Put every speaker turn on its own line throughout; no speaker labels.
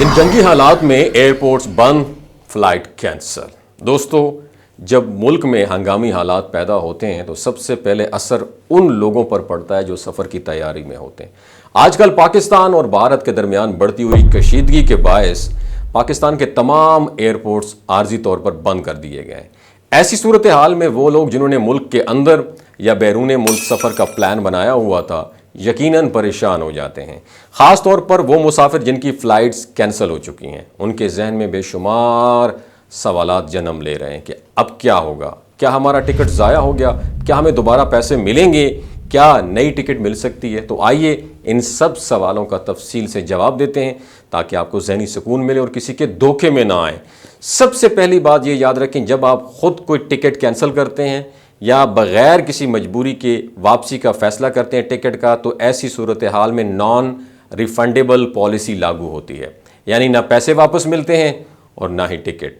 इन जंगी हालात में एयरपोर्ट्स बंद, फ्लाइट कैंसल। दोस्तों, जब मुल्क में हंगामी हालात पैदा होते हैं तो सबसे पहले असर उन लोगों पर पड़ता है जो सफ़र की तैयारी में होते हैं। आजकल पाकिस्तान और भारत के दरमियान बढ़ती हुई कशीदगी के बायस पाकिस्तान के तमाम एयरपोर्ट्स आर्जी तौर पर बंद कर दिए गए हैं। ऐसी सूरत हाल में वो लोग जिन्होंने मुल्क के अंदर या बैरून मुल्क सफ़र का प्लान बनाया हुआ था यकीनन परेशान हो जाते हैं। ख़ास तौर पर वो मुसाफिर जिनकी फ़्लाइट्स कैंसिल हो चुकी हैं, उनके जहन में बेशुमार सवालात जन्म ले रहे हैं कि अब क्या होगा, क्या हमारा टिकट ज़ाया हो गया, क्या हमें दोबारा पैसे मिलेंगे, क्या नई टिकट मिल सकती है। तो आइए इन सब सवालों का तफसील से जवाब देते हैं ताकि आपको ज़हनी सुकून मिले और किसी के धोखे में ना आए। सबसे पहली बात ये याद रखें, जब आप ख़ुद कोई टिकट कैंसिल करते हैं या बग़ैर किसी मजबूरी के वापसी का फ़ैसला करते हैं टिकट का, तो ऐसी सूरत हाल में नॉन रिफंडेबल पॉलिसी लागू होती है, यानी ना पैसे वापस मिलते हैं और ना ही टिकट।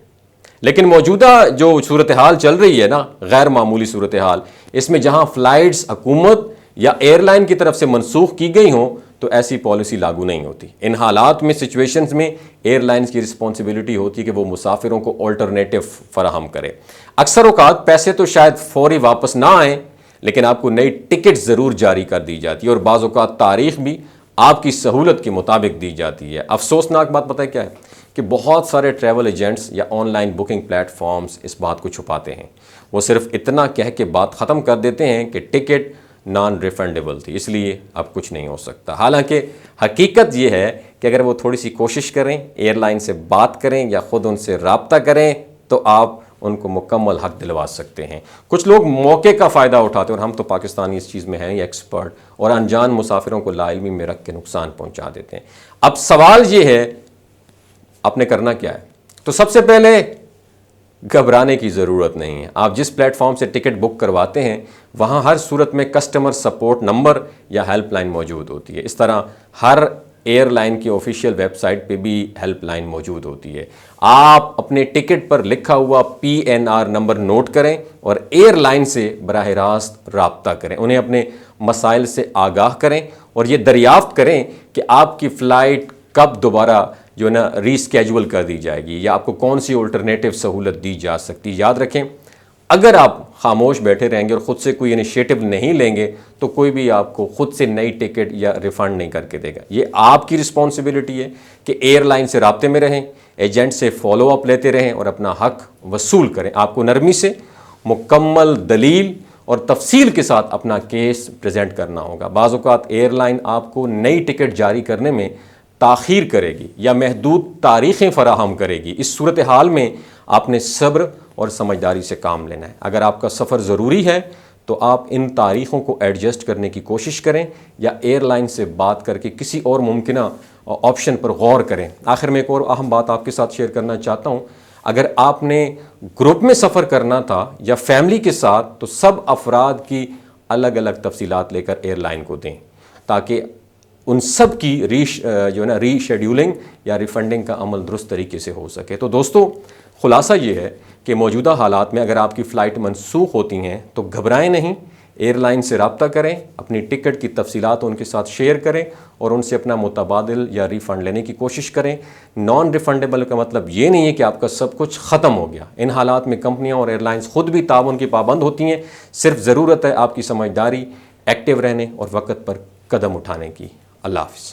लेकिन मौजूदा जो सूरत हाल चल रही है ना, गैर मामूली सूरत हाल, इसमें जहां फ़्लाइट्स हुकूमत या एयरलाइन की तरफ से मनसूख की गई हों तो ऐसी पॉलिसी लागू नहीं होती। इन हालात में, सिचुएशंस में एयरलाइंस की रिस्पॉन्सिबिलिटी होती है कि वो मुसाफिरों को ऑल्टरनेटिव फराहम करे। अक्सर औकात पैसे तो शायद फौरी वापस ना आए, लेकिन आपको नई टिकट ज़रूर जारी कर दी जाती है और बाज़ औकात तारीख भी आपकी सहूलत के मुताबिक दी जाती है। अफसोसनाक बात पता है क्या है कि बहुत सारे ट्रैवल एजेंट्स या ऑनलाइन बुकिंग प्लेटफॉर्म्स इस बात को छुपाते हैं। वो सिर्फ इतना कह के बात ख़त्म कर देते हैं कि टिकट नॉन रिफंडेबल थी, इसलिए अब कुछ नहीं हो सकता। हालांकि हकीकत यह है कि अगर वो थोड़ी सी कोशिश करें, एयरलाइन से बात करें या ख़ुद उनसे रब्ता करें तो आप उनको मुकम्मल हक दिलवा सकते हैं। कुछ लोग मौके का फ़ायदा उठाते हैं और हम तो पाकिस्तानी इस चीज़ में हैं या एक्सपर्ट, और अनजान मुसाफिरों को लाइल्मी में रख के नुकसान पहुँचा देते हैं। अब सवाल ये है, आपने करना क्या है? तो सबसे पहले घबराने की ज़रूरत नहीं है। आप जिस प्लेटफॉर्म से टिकट बुक करवाते हैं वहाँ हर सूरत में कस्टमर सपोर्ट नंबर या हेल्पलाइन मौजूद होती है। इस तरह हर एयरलाइन की ऑफिशियल वेबसाइट पे भी हेल्पलाइन मौजूद होती है। आप अपने टिकट पर लिखा हुआ PNR नंबर नोट करें और एयरलाइन से बराह रास्त रब्ता करें, उन्हें अपने मसाइल से आगाह करें और ये दरियाफ्त करें कि आपकी फ़्लाइट कब दोबारा जो है ना रीस्केजुअल कर दी जाएगी या आपको कौन सी ऑल्टरनेटिव सहूलत दी जा सकती है। याद रखें, अगर आप खामोश बैठे रहेंगे और ख़ुद से कोई इनिशिएटिव नहीं लेंगे तो कोई भी आपको ख़ुद से नई टिकट या रिफ़ंड नहीं करके देगा। ये आपकी रिस्पॉन्सिबिलिटी है कि एयरलाइन से राब्ते में रहें, एजेंट से फॉलो अप लेते रहें और अपना हक वसूल करें। आपको नरमी से मुकम्मल दलील और तफसील के साथ अपना केस प्रेजेंट करना होगा। बाज़ औक़ात एयरलाइन आपको नई टिकट जारी करने में ताख़ीर करेगी या महदूद तारीख़ें फ़राहम करेगी। इस सूरत हाल में आपने सब्र और समझदारी से काम लेना है। अगर आपका सफ़र ज़रूरी है तो आप इन तारीख़ों को एडजस्ट करने की कोशिश करें या एयरलाइन से बात करके किसी और मुमकिना ऑप्शन पर गौर करें। आखिर में एक और अहम बात आपके साथ शेयर करना चाहता हूँ। अगर आपने ग्रुप में सफ़र करना था या फैमिली के साथ तो सब अफराद की अलग अलग तफसीलात लेकर एयरलाइन को दें ताकि उन सब की जो है ना रीशेड्यूलिंग या रिफ़ंडिंग का अमल दुरुस्त तरीके से हो सके। तो दोस्तों, ख़ुलासा ये है कि मौजूदा हालात में अगर आपकी फ़्लाइट मनसूख होती हैं तो घबराएं नहीं, एयरलाइन से रब्ता करें, अपनी टिकट की तफसीलात उनके साथ शेयर करें और उनसे अपना मुतबादिल या रिफ़ंड लेने की कोशिश करें। नॉन रिफ़ंडेबल का मतलब ये नहीं है कि आपका सब कुछ ख़त्म हो गया। इन हालात में कंपनियाँ और एयरलाइंस ख़ुद भी ताउन की पाबंद होती हैं। सिर्फ ज़रूरत है आपकी समझदारी, एक्टिव रहने और वक़्त पर कदम उठाने की। अल्लाह हाफ़िज़।